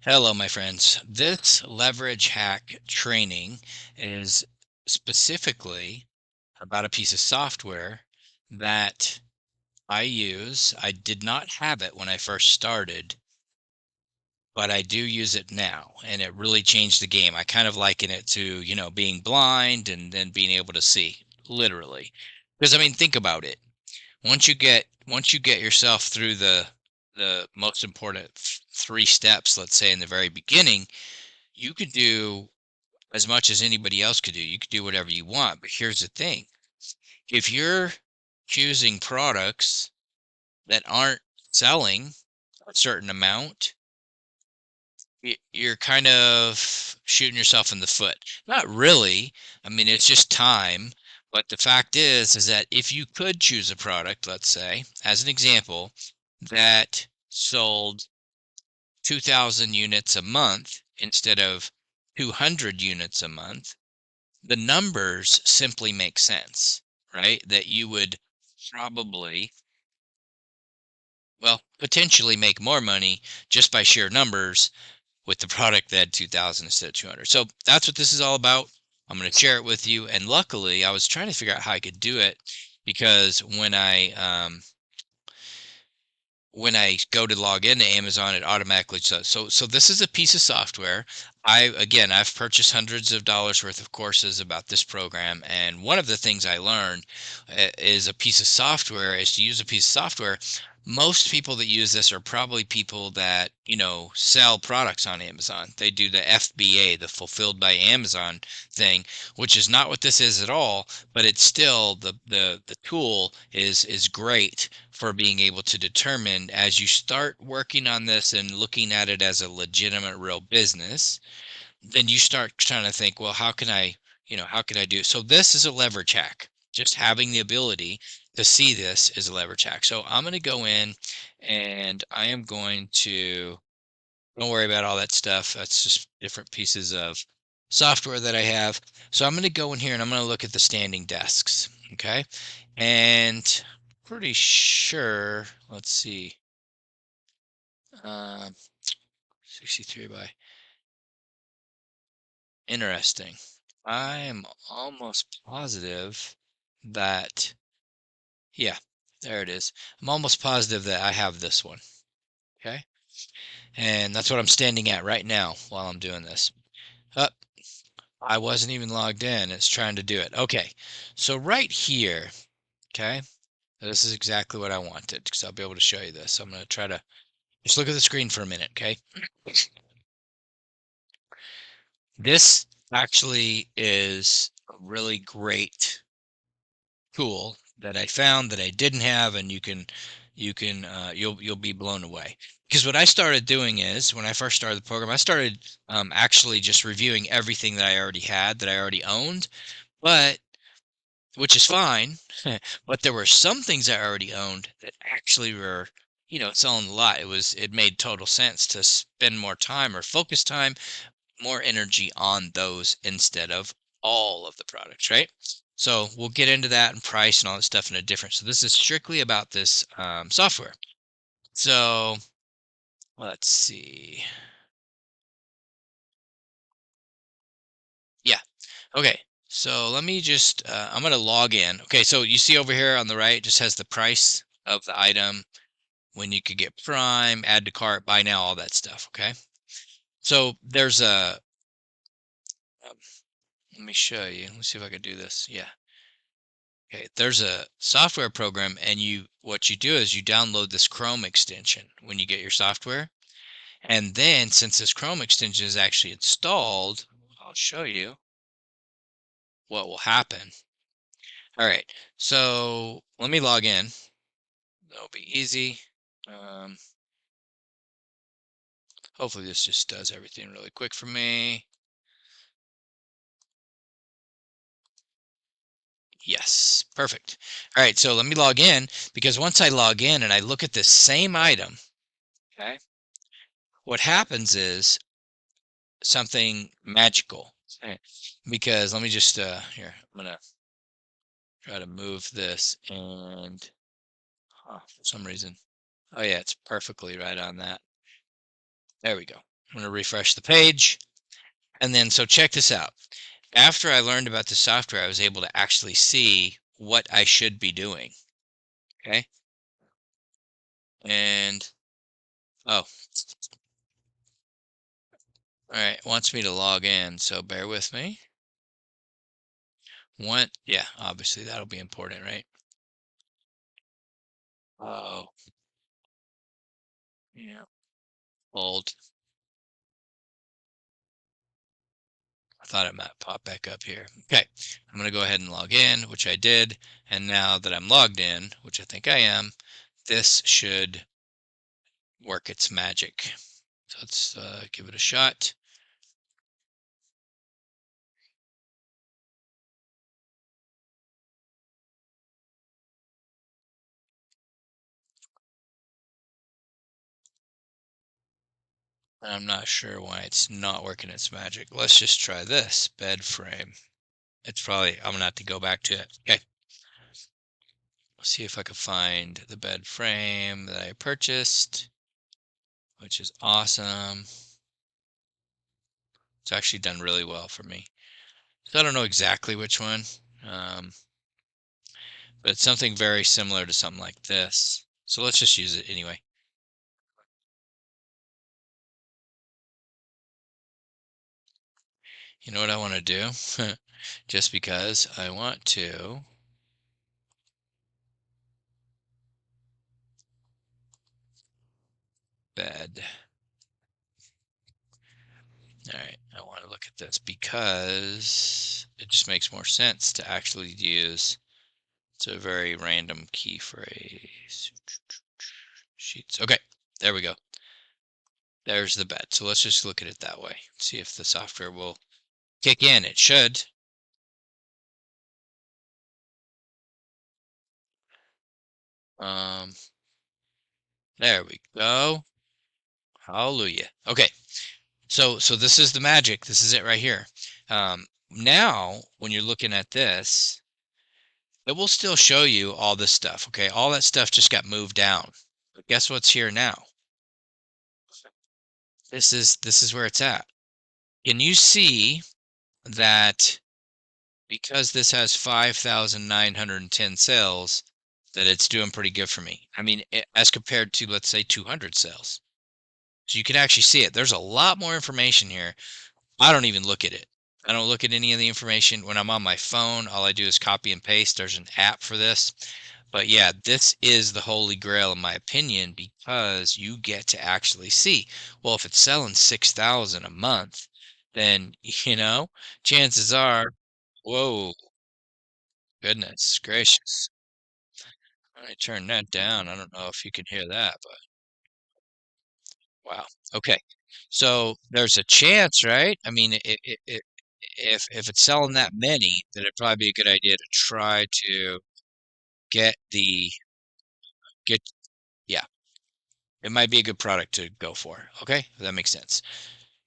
Hello, my friends. This leverage hack training is specifically about a piece of software that I use. I did not have it when I first started, but I do use it now, and it really changed the game. I kind of liken it to, being blind and then being able to see, literally. Because I mean, think about it. Once you get yourself through the most important three steps, let's say in the very beginning, you could do as much as anybody else could do. You could do whatever you want. But here's the thing. If you're choosing products that aren't selling a certain amount, you're kind of shooting yourself in the foot. Not really. I mean, it's just time. But the fact is that if you could choose a product, let's say, as an example, that sold 2,000 units a month instead of 200 units a month, the numbers simply make sense, right? That you would probably, well, potentially make more money just by sheer numbers with the product that had 2,000 instead of 200. So that's what this is all about. I'm going to share it with you. And luckily, I was trying to figure out how I could do it because when I go to log into Amazon, it automatically does. So this is a piece of software. I've purchased hundreds of dollars worth of courses about this program, and one of the things I learned is a piece of software is to use a piece of software. Most people that use this are probably people that, sell products on Amazon. They do the FBA, the Fulfilled by Amazon thing, which is not what this is at all, but it's still the tool is great for being able to determine as you start working on this and looking at it as a legitimate real business, then you start trying to think, well, how can I do it? So this is a leverage hack. Just having the ability to see this is a leverage hack. So I'm going to go in and I am going to, don't worry about all that stuff. That's just different pieces of software that I have. So I'm going to go in here and I'm going to look at the standing desks. Okay. And pretty sure, let's see, um, 63 by, interesting. I am almost positive that, yeah, there it is. I'm almost positive that I have this one. Okay. And that's what I'm standing at right now while I'm doing this. Up. I wasn't even logged in. It's trying to do it. Okay. So right here, okay, this is exactly what I wanted because I'll be able to show you this. I'm going to try to just look at the screen for a minute, okay? This actually is a really great tool that I found that I didn't have, and you'll be blown away. Because what I started doing is when I first started the program, I started actually just reviewing everything that I already had, that I already owned, but which is fine. But there were some things I already owned that actually were, selling a lot. It made total sense to spend more time or focus time, more energy on those instead of all of the products, right? So we'll get into that and price and all that stuff in a different. So this is strictly about this software. So let's see. Yeah. Okay. So let me just, I'm going to log in. Okay. So you see over here on the right, it just has the price of the item, when you could get Prime, add to cart, buy now, all that stuff. Okay. So there's um, let me show you. Let's see if I can do this. Yeah. Okay, there's a software program, and what you do is you download this Chrome extension when you get your software. And then since this Chrome extension is actually installed, I'll show you what will happen. All right, so let me log in. That'll be easy. Um, Hopefully this just does everything really quick for me. Yes, perfect. All right, so let me log in because once I log in and I look at the same item, okay, what happens is something magical. Okay. Because let me just here, I'm gonna try to move this and for some reason. Oh yeah, it's perfectly right on that. There we go. I'm going to refresh the page. And then, so check this out. After I learned about the software, I was able to actually see what I should be doing. Okay. And, oh, all right. It wants me to log in. So bear with me. Yeah, obviously that'll be important, right? Oh, yeah. Old. I thought it might pop back up here. Okay. I'm going to go ahead and log in, which I did. And now that I'm logged in, which I think I am, this should work its magic. So let's give it a shot. I'm not sure why it's not working its magic. Let's just try this bed frame. It's probably, I'm gonna have to go back to it. Okay. Let's see if I can find the bed frame that I purchased, which is awesome. It's actually done really well for me. So I don't know exactly which one, um, but it's something very similar to something like this. So let's just use it anyway. You know what I want to do? Just because I want to bed. All right, I want to look at this because it just makes more sense to actually use. It's a very random key phrase. Sheets. Okay, there we go. There's the bed. So let's just look at it that way. See if the software will kick in. It should. Um, there we go. Hallelujah. Okay, so this is the magic. This is it right here. Now, when you're looking at this, it will still show you all this stuff. Okay, all that stuff just got moved down. But guess what's here now? This is where it's at. Can you see that because this has 5,910 sales, that it's doing pretty good for me? I mean, as compared to, let's say, 200 sales. So you can actually see it. There's a lot more information here. I don't even look at it. I don't look at any of the information when I'm on my phone. All I do is copy and paste. There's an app for this. But yeah, this is the holy grail in my opinion because you get to actually see. Well, if it's selling 6,000 a month, then chances are, whoa, goodness gracious. Let me turn that down. I don't know if you can hear that, but wow. Okay. So there's a chance, right? I mean, if it's selling that many, then it'd probably be a good idea to try to get the get yeah, it might be a good product to go for. Okay, if that makes sense.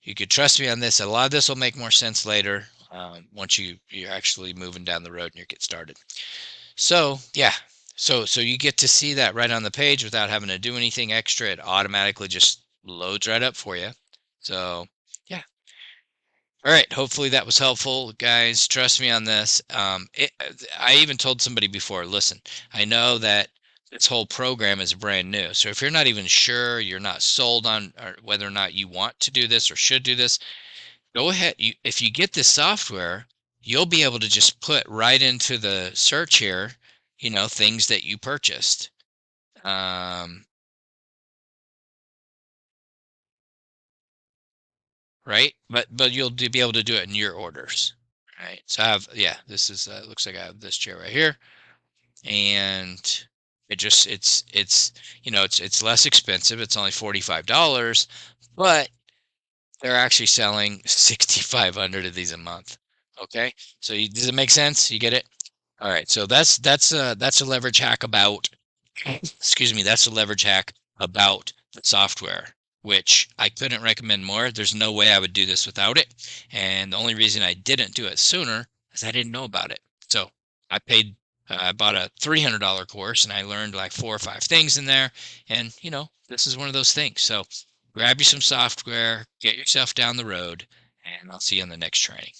You could trust me on this. A lot of this will make more sense later once you're actually moving down the road and you get started. So yeah, so you get to see that right on the page without having to do anything extra. It automatically just loads right up for you. So yeah. All right. Hopefully that was helpful, guys. Trust me on this. I even told somebody before, listen, I know that this whole program is brand new. So if you're not even sure, you're not sold on or whether or not you want to do this or should do this, go ahead. If you get this software, you'll be able to just put right into the search here, things that you purchased. Um, right? But you'll be able to do it in your orders. Right. So I have, yeah, this is looks like I have this chair right here. And it's less expensive. It's only $45, but they're actually selling 6,500 of these a month. Okay, so does it make sense? You get it? All right, so that's a leverage hack about excuse me, that's a leverage hack about the software, which I couldn't recommend more. There's no way I would do this without it, and the only reason I didn't do it sooner is I didn't know about it. So I bought a $300 course and I learned like 4 or 5 things in there, and this is one of those things. So grab you some software, get yourself down the road, and I'll see you on the next training.